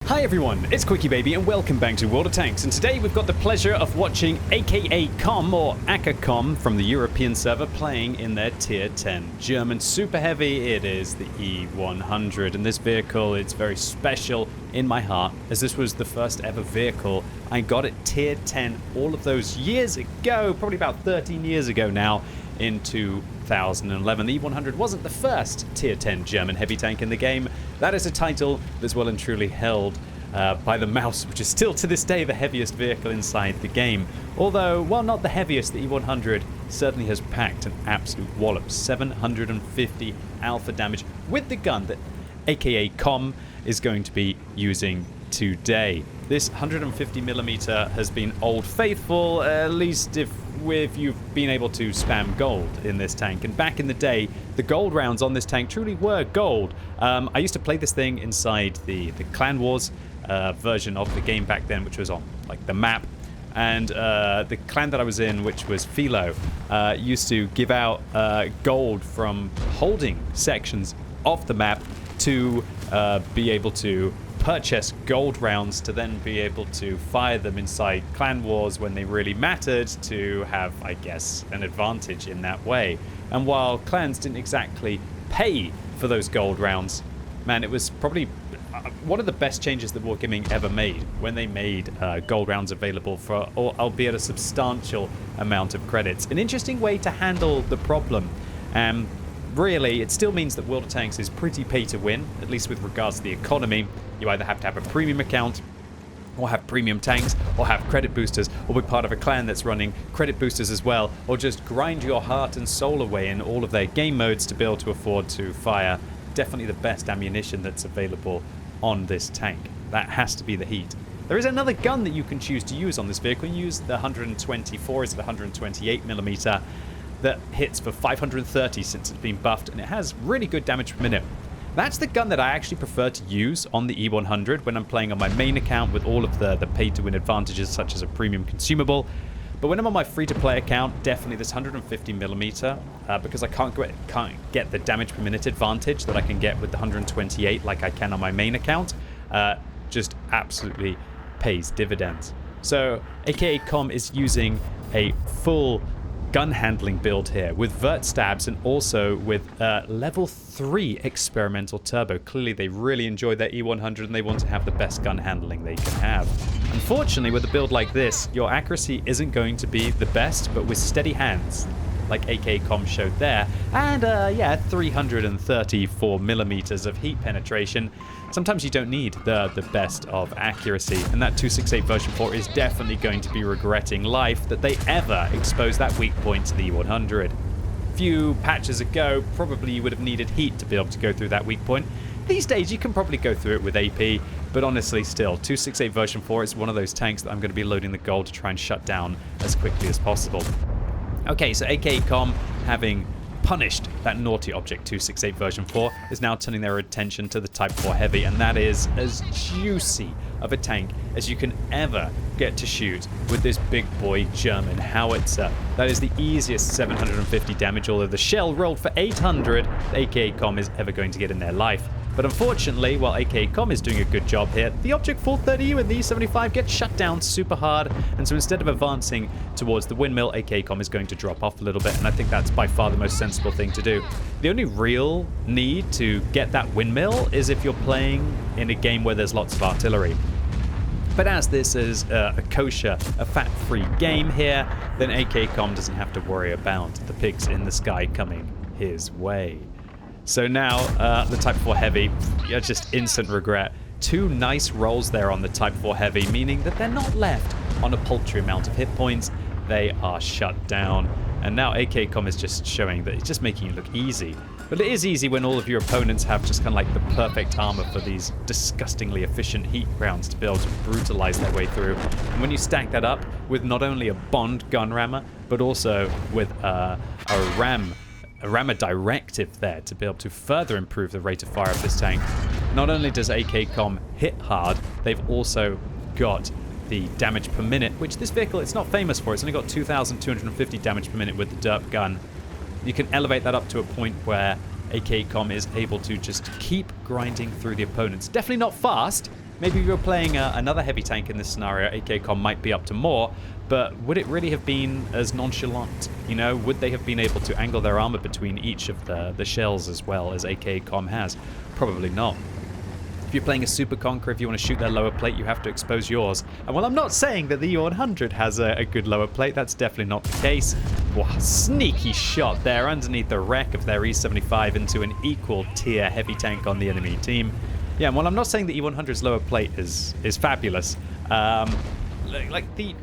Hi everyone, it's QuickyBaby and welcome back to World of Tanks, and today we've got the pleasure of watching akacom or akacom from the European server playing in their tier 10 German super heavy. It is the E100, and this vehicle, it's very special in my heart as this was the first ever vehicle I got at tier 10 all of those years ago, probably about 13 years ago now, in 2011. The E100 wasn't the first tier 10 German heavy tank in the game. That is a title that's well and truly held by the Mouse, which is still to this day the heaviest vehicle inside the game. Although, while not the heaviest, the E100 certainly has packed an absolute wallop. 750 alpha damage with the gun that akacom is going to be using today. This 150mm has been old faithful, at least if you've been able to spam gold in this tank. And back in the day, the gold rounds on this tank truly were gold. I used to play this thing inside the Clan Wars version of the game back then, which was on like the map. And the clan that I was in, which was Philo, used to give out gold from holding sections of the map to be able to purchase gold rounds to then be able to fire them inside Clan Wars when they really mattered, to have, I guess, an advantage in that way. And while clans didn't exactly pay for those gold rounds, man, it was probably one of the best changes that Wargaming ever made when they made gold rounds available for, albeit a substantial amount of credits. An interesting way to handle the problem. Really, it still means that World of Tanks is pretty pay to win, at least with regards to the economy. You either have to have a premium account, or have premium tanks, or have credit boosters, or be part of a clan that's running credit boosters as well, or just grind your heart and soul away in all of their game modes to be able to afford to fire definitely the best ammunition that's available on this tank. That has to be the heat. There is another gun that you can choose to use on this vehicle. You use the 124, is it 128mm? That hits for 530 since it's been buffed, and it has really good damage per minute. That's the gun that I actually prefer to use on the E100 when I'm playing on my main account with all of the pay-to-win advantages, such as a premium consumable. But when I'm on my free-to-play account, definitely this 150mm, because I can't get the damage per minute advantage that I can get with the 128 like I can on my main account, just absolutely pays dividends. So akacom is using a full gun handling build here with vert stabs and also with level 3 experimental turbo. Clearly they really enjoy their E100 and they want to have the best gun handling they can have. Unfortunately, with a build like this, your accuracy isn't going to be the best, but with steady hands like akacom showed there, and yeah, 334mm of heat penetration, sometimes you don't need the best of accuracy, and that 268 version 4 is definitely going to be regretting life that they ever exposed that weak point to the E100. A few patches ago, probably you would have needed heat to be able to go through that weak point. These days, you can probably go through it with AP, but honestly, still, 268 version 4 is one of those tanks that I'm going to be loading the gold to try and shut down as quickly as possible. Okay, so akacom, having punished that naughty object 268 version 4, is now turning their attention to the Type 4 Heavy, and that is as juicy of a tank as you can ever get to shoot with this big boy German howitzer. That is the easiest 750 damage, although the shell rolled for 800 akacom is ever going to get in their life. But unfortunately, while akacom is doing a good job here, the Object 430U and the E75 get shut down super hard, and so instead of advancing towards the windmill, akacom is going to drop off a little bit, and I think that's by far the most sensible thing to do. The only real need to get that windmill is if you're playing in a game where there's lots of artillery. But as this is a kosher, a fat-free game here, then akacom doesn't have to worry about the pigs in the sky coming his way. So now, the Type 4 Heavy, yeah, just instant regret. Two nice rolls there on the Type 4 Heavy, meaning that they're not left on a paltry amount of hit points. They are shut down. And now akacom is just showing that it's just making it look easy. But it is easy when all of your opponents have just kind of like the perfect armor for these disgustingly efficient heat rounds to be able to brutalize their way through. And when you stack that up with not only a Bond gun rammer, but also with a rammer directive there to be able to further improve the rate of fire of this tank. Not only does akacom hit hard, they've also got the damage per minute, which this vehicle, it's not famous for. It's only got 2,250 damage per minute with the derp gun. You can elevate that up to a point where akacom is able to just keep grinding through the opponents. Definitely not fast, Maybe if you were playing another heavy tank in this scenario, akacom might be up to more, but would it really have been as nonchalant? You know, would they have been able to angle their armor between each of the shells as well as akacom has? Probably not. If you're playing a Super Conqueror, if you want to shoot their lower plate, you have to expose yours. And while I'm not saying that the E100 has a good lower plate, that's definitely not the case. Wow, sneaky shot there underneath the wreck of their E75 into an equal tier heavy tank on the enemy team. Yeah, and while I'm not saying the E100's lower plate is fabulous, like the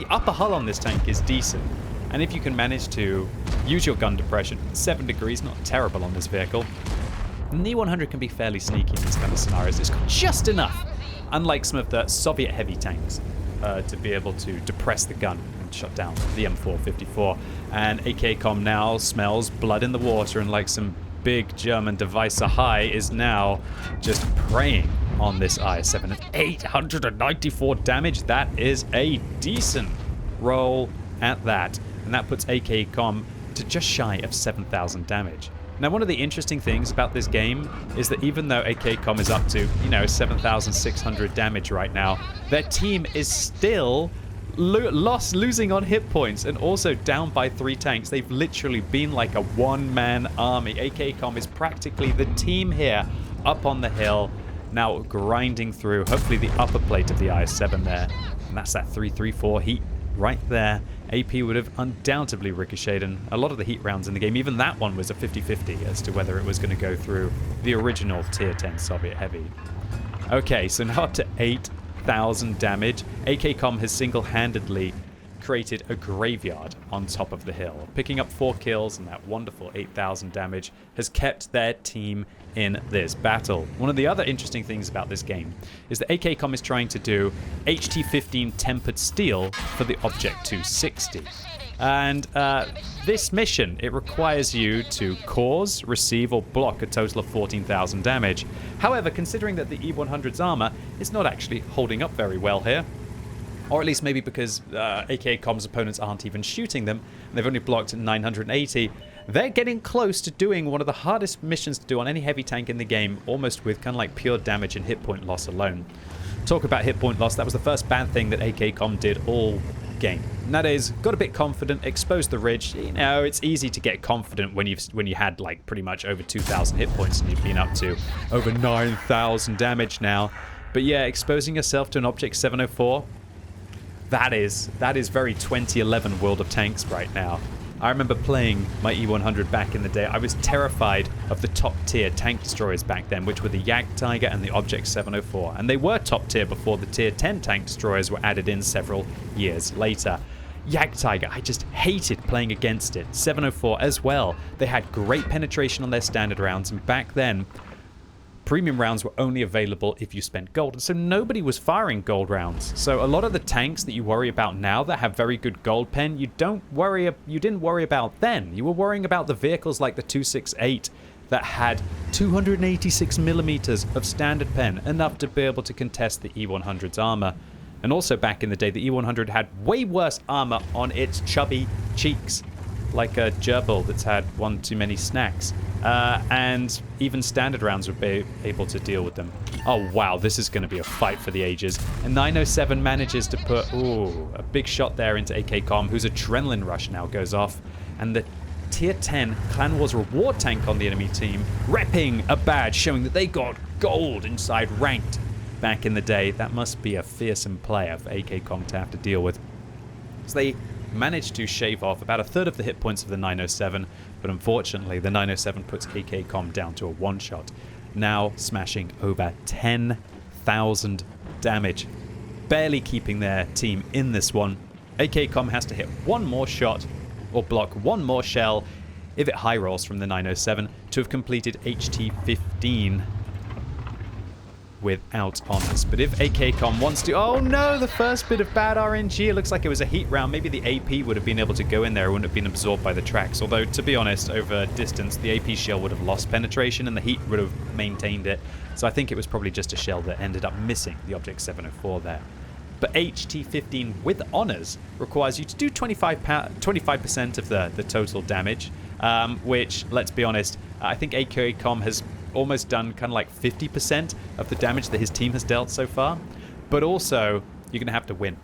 upper hull on this tank is decent. And if you can manage to use your gun depression, 7 degrees, not terrible on this vehicle. And the E100 can be fairly sneaky in these kind of scenarios. It's got just enough, unlike some of the Soviet heavy tanks, to be able to depress the gun and shut down the M454. And akacom now smells blood in the water, and like some big German Device high is now just preying on this IS-7. And 894 damage, that is a decent roll at that. And that puts akacom to just shy of 7,000 damage. Now, one of the interesting things about this game is that even though akacom is up to, 7,600 damage right now, their team is still losing on hit points and also down by 3 tanks. They've literally been like a one-man army. akacom is practically the team here up on the hill, now grinding through, hopefully, the upper plate of the IS-7 there. And that's that 334 heat right there. AP would have undoubtedly ricocheted, and a lot of the heat rounds in the game, even that one was a 50-50 as to whether it was going to go through the original tier 10 Soviet heavy. Okay, so now up to 8,000 damage. akacom has single-handedly created a graveyard on top of the hill. Picking up 4 kills and that wonderful 8,000 damage has kept their team in this battle. One of the other interesting things about this game is that akacom is trying to do HT-15 tempered steel for the Object 260. And this mission, it requires you to cause, receive, or block a total of 14,000 damage. However, considering that the E100's armor is not actually holding up very well here, or at least maybe because akacom's opponents aren't even shooting them, and they've only blocked 980, they're getting close to doing one of the hardest missions to do on any heavy tank in the game, almost with kind of like pure damage and hit point loss alone. Talk about hit point loss, that was the first bad thing that akacom did all game. And that is, got a bit confident, exposed the ridge. It's easy to get confident when you had like pretty much over 2,000 hit points and you've been up to over 9,000 damage now. But yeah, exposing yourself to an Object 704, that is very 2011 World of Tanks right now. I remember playing my E100 back in the day. I was terrified of the top tier tank destroyers back then, which were the Jagdtiger and the Object 704. And they were top tier before the tier 10 tank destroyers were added in several years later. Jagdtiger, I just hated playing against it. 704 as well. They had great penetration on their standard rounds, and back then, premium rounds were only available if you spent gold, and so nobody was firing gold rounds. So a lot of the tanks that you worry about now that have very good gold pen, you didn't worry about then. You were worrying about the vehicles like the 268 that had 286 millimeters of standard pen, enough to be able to contest the E100's armor. And also back in the day, the E100 had way worse armor on its chubby cheeks, like a gerbil that's had one too many snacks. And even standard rounds would be able to deal with them. Oh wow, this is going to be a fight for the ages. And 907 manages to put a big shot there into akacom, whose adrenaline rush now goes off. And the tier 10 Clan Wars reward tank on the enemy team, repping a badge showing that they got gold inside ranked back in the day. That must be a fearsome player for akacom to have to deal with. So they managed to shave off about a third of the hit points of the 907, but unfortunately the 907 puts akacom down to a one-shot, now smashing over 10,000 damage, barely keeping their team in this one. akacom has to hit one more shot or block one more shell if it high rolls from the 907 to have completed HT-15 without honors. But if akacom wants to... Oh no, the first bit of bad RNG. It looks like it was a heat round. Maybe the AP would have been able to go in there. It wouldn't have been absorbed by the tracks. Although, to be honest, over distance, the AP shell would have lost penetration and the heat would have maintained it. So I think it was probably just a shell that ended up missing the Object 704 there. But HT-15 with honors requires you to do 25% of the total damage, which, let's be honest, I think akacom has almost done kind of like 50% of the damage that his team has dealt so far. But also, you're going to have to win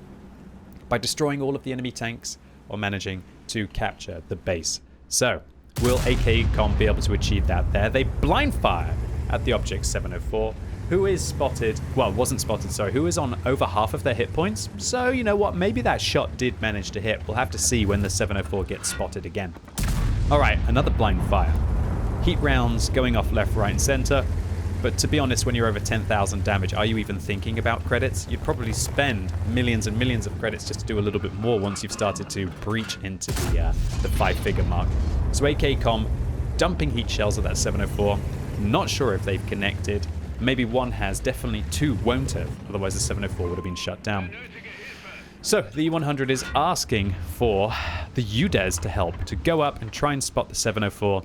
by destroying all of the enemy tanks or managing to capture the base. So, will akacom be able to achieve that there? They blind fire at the object 704, who is spotted, well, wasn't spotted, sorry, who is on over half of their hit points. So, you know what, maybe that shot did manage to hit. We'll have to see when the 704 gets spotted again. Alright, another blind fire. Heat rounds going off left, right, and center. But to be honest, when you're over 10,000 damage, are you even thinking about credits? You'd probably spend millions and millions of credits just to do a little bit more once you've started to breach into the 5-figure mark. So akacom dumping heat shells at that 704. Not sure if they've connected. Maybe one has, definitely two won't have. Otherwise the 704 would have been shut down. So the E100 is asking for the UDES to help, to go up and try and spot the 704,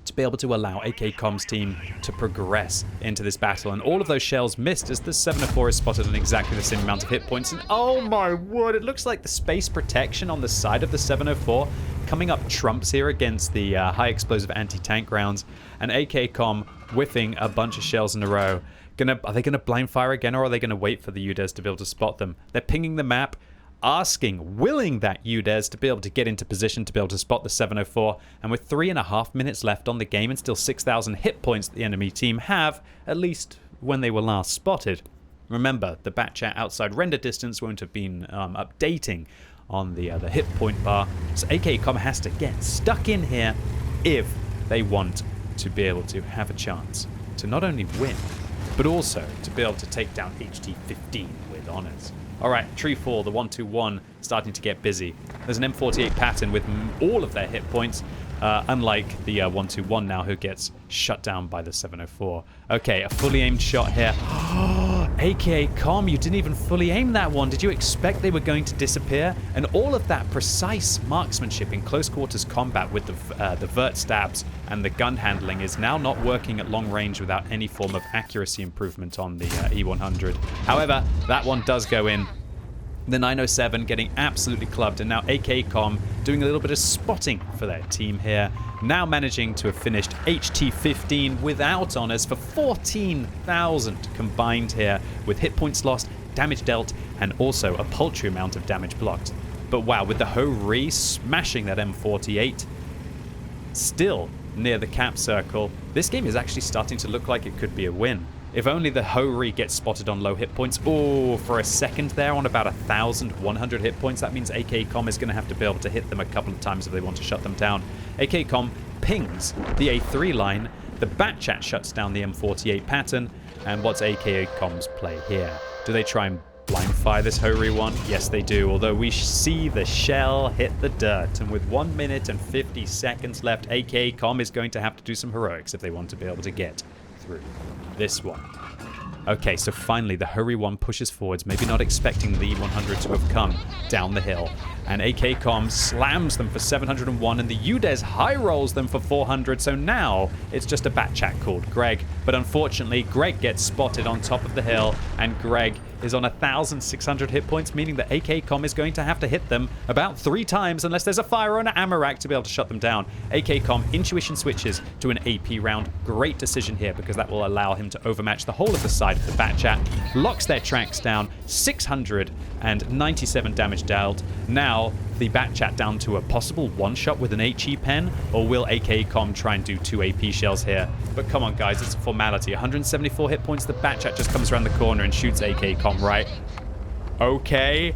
to be able to allow akacom's team to progress into this battle. And all of those shells missed as the 704 is spotted on exactly the same amount of hit points. And oh my word, it looks like the space protection on the side of the 704 coming up trumps here against the high explosive anti-tank rounds. And akacom whiffing a bunch of shells in a row. Are they going to blind fire again, or are they going to wait for the UDES to be able to spot them? They're pinging the map, willing that UDES to be able to get into position to be able to spot the 704. And with 3.5 minutes left on the game and still 6,000 hit points the enemy team have, at least when they were last spotted. Remember, the bat chat outside render distance won't have been updating on the hit point bar. So akacom has to get stuck in here if they want to be able to have a chance to not only win, but also to be able to take down HT-15 with honors. Alright, Tree 4, the 121, starting to get busy. There's an M48 pattern with all of their hit points, unlike the 121 now, who gets shut down by the 704. Okay, a fully aimed shot here. akacom, you didn't even fully aim that one. Did you expect they were going to disappear? And all of that precise marksmanship in close quarters combat with the vert stabs and the gun handling is now not working at long range without any form of accuracy improvement on the E100. However, that one does go in. The 907 getting absolutely clubbed, and now akacom doing a little bit of spotting for their team here. Now managing to have finished HT-15 without honors for 14,000 combined here, with hit points lost, damage dealt, and also a paltry amount of damage blocked. But wow, with the Ho-Ri smashing that M48, still near the cap circle, this game is actually starting to look like it could be a win. If only the Ho-Ri gets spotted on low hit points. Oh, for a second there on about 1,100 hit points. That means akacom is going to have to be able to hit them a couple of times if they want to shut them down. akacom pings the A3 line. The bat chat shuts down the M48 pattern. And what's akacom's play here? Do they try and blind fire this Ho-Ri one? Yes, they do. Although we see the shell hit the dirt. And with 1 minute and 50 seconds left, akacom is going to have to do some heroics if they want to be able to get through this one. Okay, so finally the Ho-Ri one pushes forwards, maybe not expecting the E100 to have come down the hill. And akacom slams them for 701, and the UDES high rolls them for 400. So now it's just a bat chat called Greg. But unfortunately, Greg gets spotted on top of the hill, and Greg is on 1,600 hit points, meaning that akacom is going to have to hit them about 3 times unless there's a fire or an ammo rack to be able to shut them down. akacom intuition switches to an AP round. Great decision here, because that will allow him to overmatch the whole of the side of the bat chat. Locks their tracks down, 697 damage dealt. Now the bat chat down to a possible one-shot with an HE pen, or will akacom try and do 2 AP shells here? But come on guys, it's a formality. 174 hit points, the bat chat just comes around the corner and shoots akacom, right? Okay.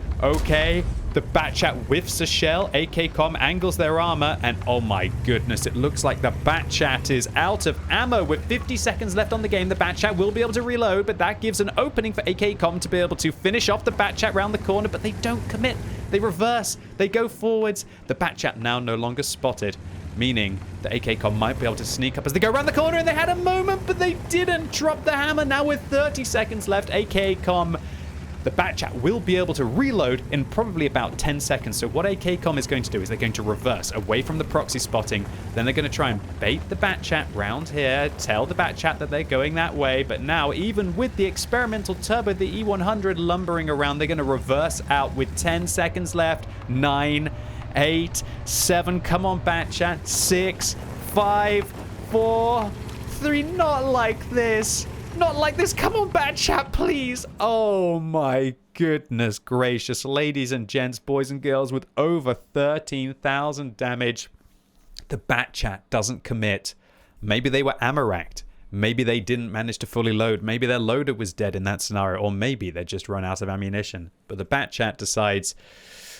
The bat chat whiffs a shell, akacom angles their armor, and oh my goodness, it looks like the bat chat is out of ammo. With 50 seconds left on the game, the bat chat will be able to reload, but that gives an opening for akacom to be able to finish off the bat chat round the corner, but they don't commit. They reverse, they go forwards. The bat chat now no longer spotted, meaning that akacom might be able to sneak up as they go around the corner, and they had a moment, but they didn't drop the hammer. Now with 30 seconds left, akacom, the bat chat will be able to reload in probably about 10 seconds. So what akacom is going to do is they're going to reverse away from the proxy spotting. Then they're going to try and bait the bat chat round here, tell the bat chat that they're going that way. But now, even with the experimental turbo, the E100 lumbering around, they're going to reverse out with 10 seconds left. 9, 8, 7, come on bat chat, 6, 5, 4, 3. Not like this. Not like this. Come on, Bat Chat, please. Oh my goodness gracious. Ladies and gents, boys and girls, with over 13,000 damage, the Bat Chat doesn't commit. Maybe they were Amaract. Maybe they didn't manage to fully load. Maybe their loader was dead in that scenario. Or maybe they just run out of ammunition. But the Bat Chat decides,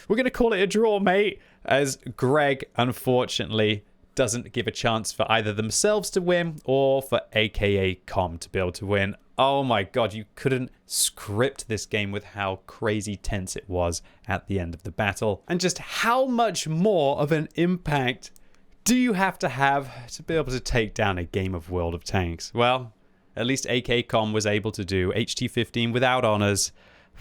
we're going to call it a draw, mate. As Greg, unfortunately, doesn't give a chance for either themselves to win or for akacom to be able to win. Oh my god, you couldn't script this game with how crazy tense it was at the end of the battle. And just how much more of an impact do you have to be able to take down a game of World of Tanks? Well, at least akacom was able to do HT15 without honors.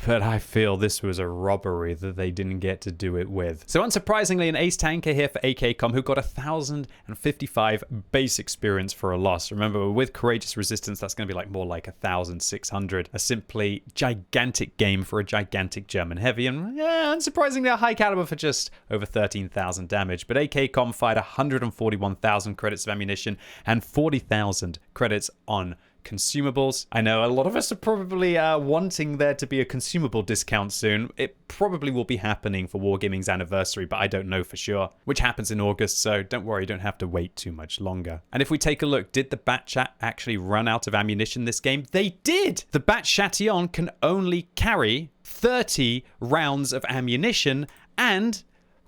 But I feel this was a robbery that they didn't get to do it with. So unsurprisingly, an ace tanker here for akacom, who got 1,055 base experience for a loss. Remember, with Courageous Resistance, that's going to be like more like 1,600. A simply gigantic game for a gigantic German heavy. And yeah, unsurprisingly, a high caliber for just over 13,000 damage. But akacom fired 141,000 credits of ammunition and 40,000 credits on consumables. I know a lot of us are probably wanting there to be a consumable discount soon. It probably will be happening for Wargaming's anniversary, but I don't know for sure, which happens in August, so don't worry, you don't have to wait too much longer. And if we take a look, did the Bat Chat actually run out of ammunition this game? They did! The Bat Chatillon can only carry 30 rounds of ammunition, and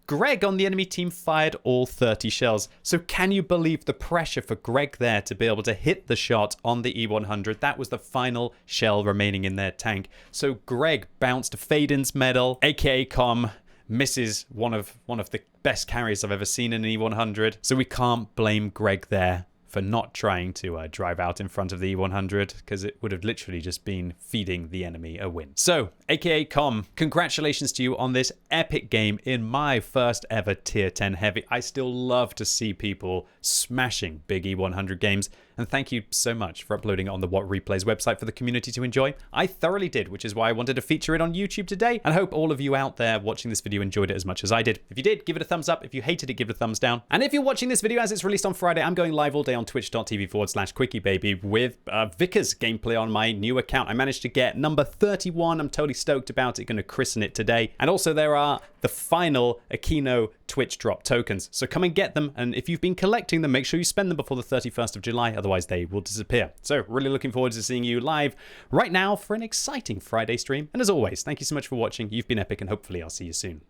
Greg on the enemy team fired all 30 shells. So can you believe the pressure for Greg there to be able to hit the shot on the E100? That was the final shell remaining in their tank. So Greg bounced Faden's medal. akacom misses one of the best carries I've ever seen in an E100. So we can't blame Greg there for not trying to drive out in front of the E100, because it would have literally just been feeding the enemy a win. So, akacom, congratulations to you on this epic game in my first ever Tier 10 Heavy. I still love to see people smashing big E100 games, and thank you so much for uploading it on the What Replays website for the community to enjoy. I thoroughly did, which is why I wanted to feature it on YouTube today, and I hope all of you out there watching this video enjoyed it as much as I did. If you did, give it a thumbs up. If you hated it, give it a thumbs down. And if you're watching this video as it's released on Friday, I'm going live all day on twitch.tv/QuickyBaby with Vickers gameplay on my new account. I managed to get number 31. I'm totally stoked about it. Going to christen it today. And also there are the final Aquino Twitch drop tokens. So come and get them. And if you've been collecting them, make sure you spend them before the 31st of July. Otherwise they will disappear. So really looking forward to seeing you live right now for an exciting Friday stream. And as always, thank you so much for watching. You've been epic, and hopefully I'll see you soon.